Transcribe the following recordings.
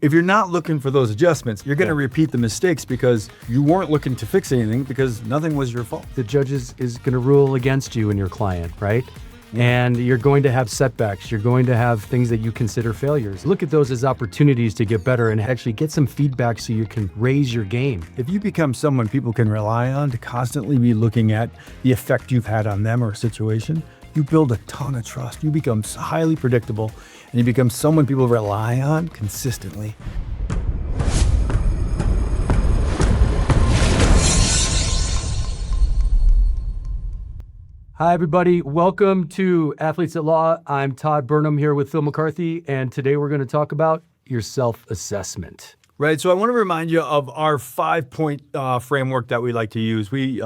If you're not looking for those adjustments, you're going to repeat the mistakes because you weren't looking to fix anything because nothing was your fault. The judge is going to rule against you and your client, right? And you're going to have setbacks. You're going to have things that you consider failures. Look at those as opportunities to get better and actually get some feedback so you can raise your game. If you become someone people can rely on to constantly be looking at the effect you've had on them or a situation, you build a ton of trust. You become highly predictable and you become someone people rely on consistently. Hi, everybody. Welcome to Athletes at Law. I'm Todd Burnham here with Phil McCarthy, and today we're going to talk about your self-assessment. Right. So I want to remind you of our 5-point framework that we like to use. We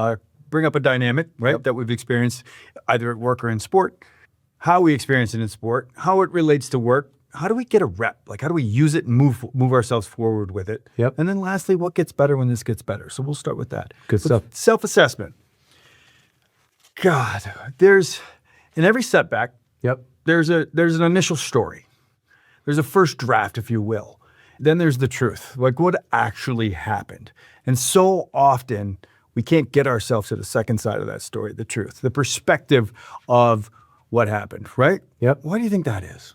bring up a dynamic, right, that we've experienced either at work or in sport, how we experience it in sport, how it relates to work, how do we get a rep, like how do we use it and move ourselves forward with it, and then lastly, what gets better when this gets better. So we'll start with that. Good stuff. Self-assessment. God, there's in every setback, there's an initial story. There's a first draft, if you will. Then there's the truth, like what actually happened. And so often we can't get ourselves to the second side of that story, the truth, the perspective of what happened, right? Why do you think that is?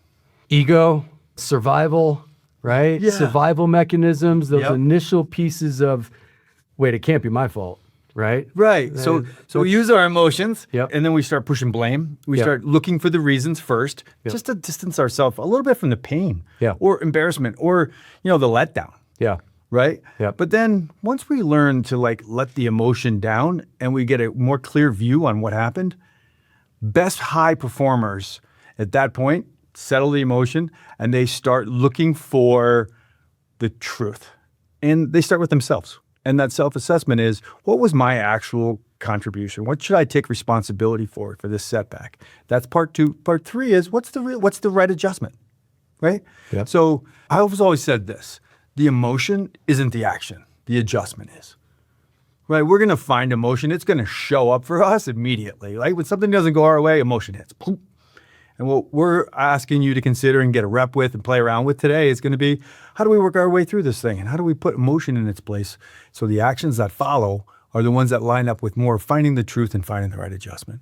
Ego, survival, right? Yeah. Survival mechanisms, those initial pieces of, wait, it can't be my fault. Right? Right. So we use our emotions and then we start pushing blame. We start looking for the reasons first, just to distance ourselves a little bit from the pain or embarrassment or, the letdown. Right? But then once we learn to let the emotion down and we get a more clear view on what happened, best high performers at that point settle the emotion and they start looking for the truth. And they start with themselves. And that self-assessment is, what was my actual contribution? What should I take responsibility for this setback? That's part two. Part three is, what's the right adjustment, right? So I've always said this, the emotion isn't the action, the adjustment is, right? We're going to find emotion. It's going to show up for us immediately. Like when something doesn't go our way, emotion hits. Boom. And what we're asking you to consider and get a rep with and play around with today is going to be, how do we work our way through this thing? And how do we put emotion in its place so the actions that follow are the ones that line up with more finding the truth and finding the right adjustment?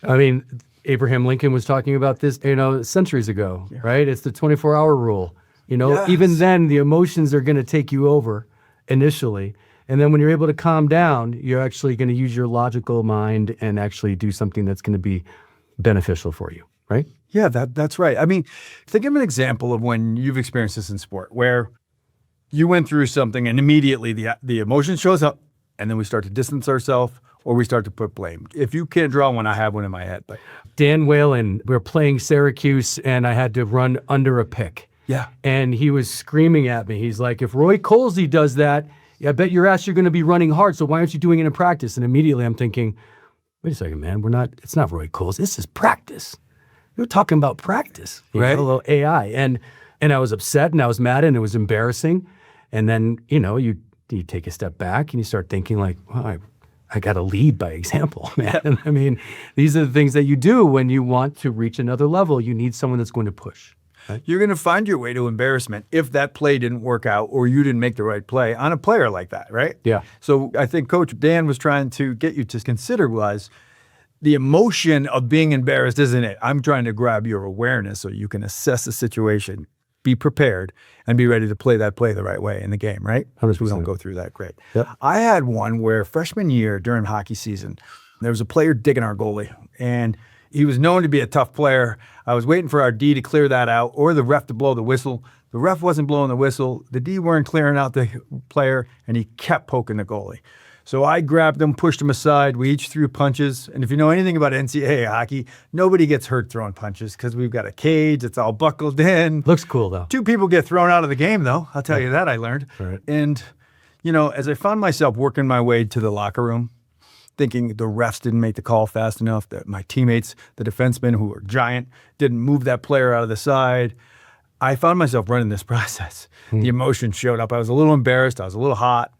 I mean, Abraham Lincoln was talking about this, centuries ago, right? It's the 24-hour rule. Even then, the emotions are going to take you over initially. And then when you're able to calm down, you're actually going to use your logical mind and actually do something that's going to be beneficial for you. Right? Yeah, that's right. I mean, think of an example of when you've experienced this in sport, where you went through something and immediately the emotion shows up, and then we start to distance ourselves or we start to put blame. If you can't draw one, I have one in my head. But Dan Whalen, we were playing Syracuse, and I had to run under a pick. And he was screaming at me. He's like, if Roy Colsey does that, I bet your ass you're going to be running hard, so why aren't you doing it in practice? And immediately I'm thinking, wait a second, man, it's not Roy Colsey. This is practice. You're talking about practice, right? A little AI. And I was upset and I was mad and it was embarrassing. And then, you take a step back and you start thinking like, well, I got to lead by example, man. I mean, these are the things that you do when you want to reach another level. You need someone that's going to push. Right? You're going to find your way to embarrassment if that play didn't work out or you didn't make the right play on a player like that, right? So I think Coach Dan was trying to get you to consider was, the emotion of being embarrassed isn't it. I'm trying to grab your awareness so you can assess the situation, be prepared, and be ready to play that play the right way in the game, right? 100%. We don't go through that great. I had one where freshman year during hockey season, there was a player digging our goalie, and he was known to be a tough player. I was waiting for our D to clear that out or the ref to blow the whistle. The ref wasn't blowing the whistle. The D weren't clearing out the player, and he kept poking the goalie. So I grabbed him, pushed him aside. We each threw punches. And if you know anything about NCAA hockey, nobody gets hurt throwing punches because we've got a cage. It's all buckled in. Looks cool, though. 2 people get thrown out of the game, though. I'll tell you that I learned. Right. And, as I found myself working my way to the locker room, thinking the refs didn't make the call fast enough, that my teammates, the defensemen who were giant, didn't move that player out of the side, I found myself running this process. The emotion showed up. I was a little embarrassed. I was a little hot.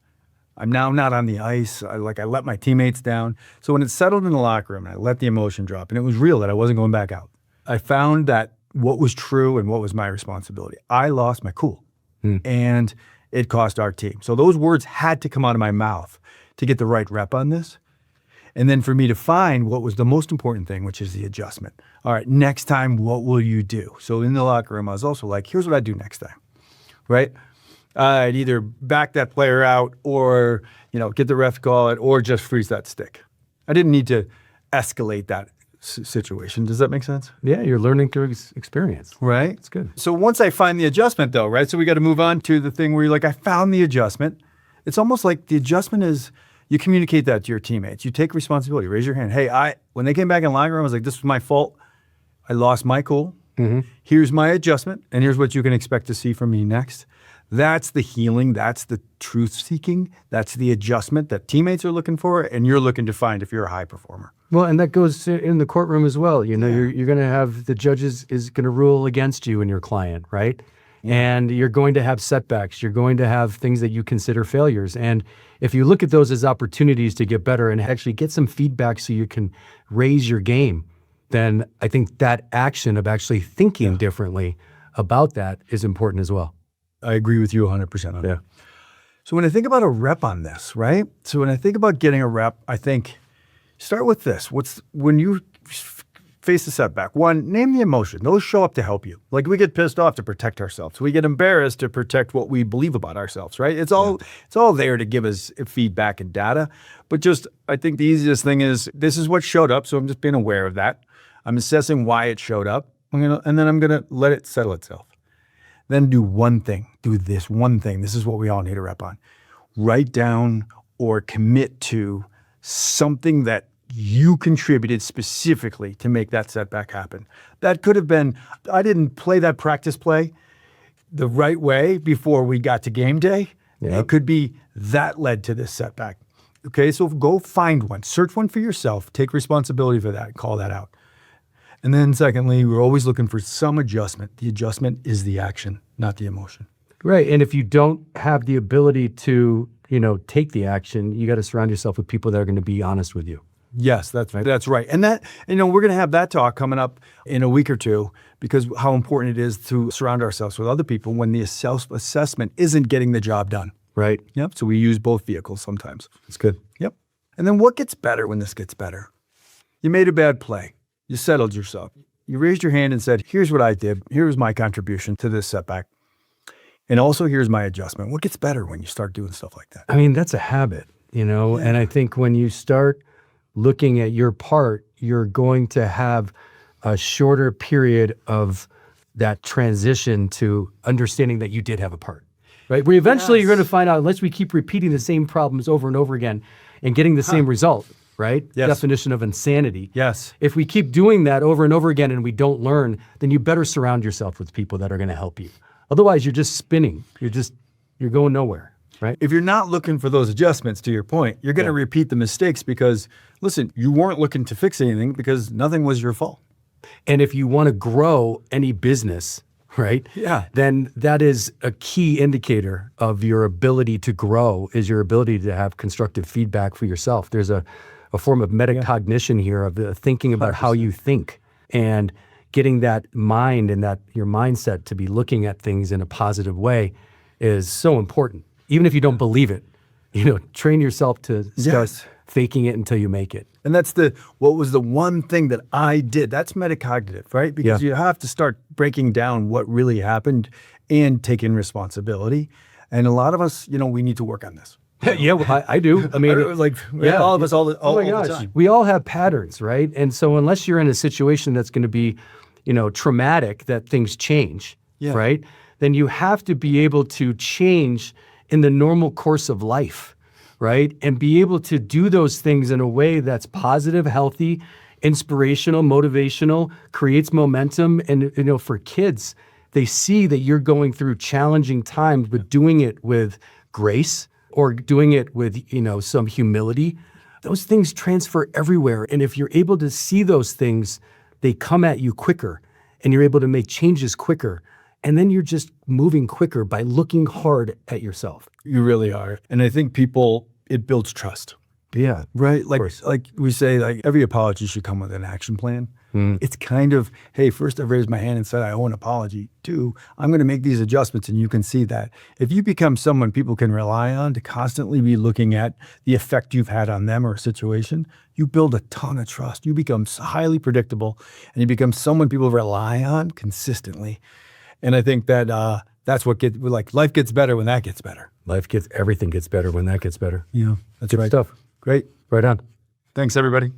I'm now not on the ice. I let my teammates down. So when it settled in the locker room and I let the emotion drop and it was real that I wasn't going back out, I found that what was true and what was my responsibility. I lost my cool. and it cost our team. So those words had to come out of my mouth to get the right rep on this. And then for me to find what was the most important thing, which is the adjustment. All right, next time, what will you do? So in the locker room, I was also like, here's what I'd do next time, right? I'd either back that player out or, get the ref to call it or just freeze that stick. I didn't need to escalate that situation. Does that make sense? Yeah, you're learning through experience. Right? It's good. So once I find the adjustment though, right? So we got to move on to the thing where you're like, I found the adjustment. It's almost like the adjustment is, you communicate that to your teammates. You take responsibility. Raise your hand. Hey, when they came back in the locker room, I was like, this was my fault. I lost my cool. Here's my adjustment, and here's what you can expect to see from me next. That's the healing. That's the truth seeking. That's the adjustment that teammates are looking for, and you're looking to find if you're a high performer. Well, and that goes in the courtroom as well. You're going to have the judges is going to rule against you and your client, right? And you're going to have setbacks. You're going to have things that you consider failures. And if you look at those as opportunities to get better and actually get some feedback so you can raise your game, then I think that action of actually thinking differently about that is important as well. I agree with you 100% on that. So when I think about a rep on this, right? So when I think about getting a rep, I think start with this. When you face a setback, one, name the emotion. Those show up to help you. Like we get pissed off to protect ourselves. We get embarrassed to protect what we believe about ourselves, right? It's all there to give us feedback and data. But just, I think the easiest thing is, this is what showed up. So I'm just being aware of that. I'm assessing why it showed up. And then I'm going to let it settle itself. Then do one thing. Do this one thing. This is what we all need a rep on. Write down or commit to something that you contributed specifically to make that setback happen. That could have been, I didn't play that practice play the right way before we got to game day. It could be that led to this setback. Okay, so go find one. Search one for yourself. Take responsibility for that. Call that out. And then secondly, we're always looking for some adjustment. The adjustment is the action, not the emotion. Right, and if you don't have the ability to, take the action, you got to surround yourself with people that are going to be honest with you. Yes, that's right. That's right. And that, we're going to have that talk coming up in a week or two, because how important it is to surround ourselves with other people when the self-assessment isn't getting the job done. Right. Yep. So we use both vehicles sometimes. It's good. Yep. And then what gets better when this gets better? You made a bad play. You settled yourself. You raised your hand and said, here's what I did. Here's my contribution to this setback. And also here's my adjustment. What gets better when you start doing stuff like that? I mean, that's a habit, and I think when you start looking at your part, you're going to have a shorter period of that transition to understanding that you did have a part, right? Where eventually you're going to find out, unless we keep repeating the same problems over and over again and getting the same result, right? Yes. Definition of insanity. Yes. If we keep doing that over and over again and we don't learn, then you better surround yourself with people that are going to help you. Otherwise, you're just spinning. You're going nowhere. Right? If you're not looking for those adjustments, to your point, you're going to repeat the mistakes because, listen, you weren't looking to fix anything because nothing was your fault. And if you want to grow any business, right? Yeah. Then that is a key indicator of your ability to grow, is your ability to have constructive feedback for yourself. There's a form of metacognition here of thinking about 100%. How you think and getting that mind and that your mindset to be looking at things in a positive way is so important. Even if you don't believe it, train yourself to start faking it until you make it. And that's what was the one thing that I did. That's metacognitive, right? Because you have to start breaking down what really happened and taking responsibility. And a lot of us, we need to work on this. Yeah, well, I do. I mean, all of us all the time. We all have patterns, right? And so unless you're in a situation that's going to be, traumatic, that things change, right? Then you have to be able to change in the normal course of life, right? And be able to do those things in a way that's positive, healthy, inspirational, motivational, creates momentum. And, for kids, they see that you're going through challenging times, but doing it with grace or doing it with, some humility. Those things transfer everywhere. And if you're able to see those things, they come at you quicker and you're able to make changes quicker. And then you're just moving quicker by looking hard at yourself. You really are. And I think it builds trust. Yeah. Right? Like we say, every apology should come with an action plan. It's kind of, hey, first I've raised my hand and said I owe an apology. 2, I'm going to make these adjustments, and you can see that. If you become someone people can rely on to constantly be looking at the effect you've had on them or a situation, you build a ton of trust. You become highly predictable, and you become someone people rely on consistently. And I think that that's what life gets better when that gets better. Everything gets better when that gets better. Yeah, that's Good right. stuff. Great. Right on. Thanks, everybody.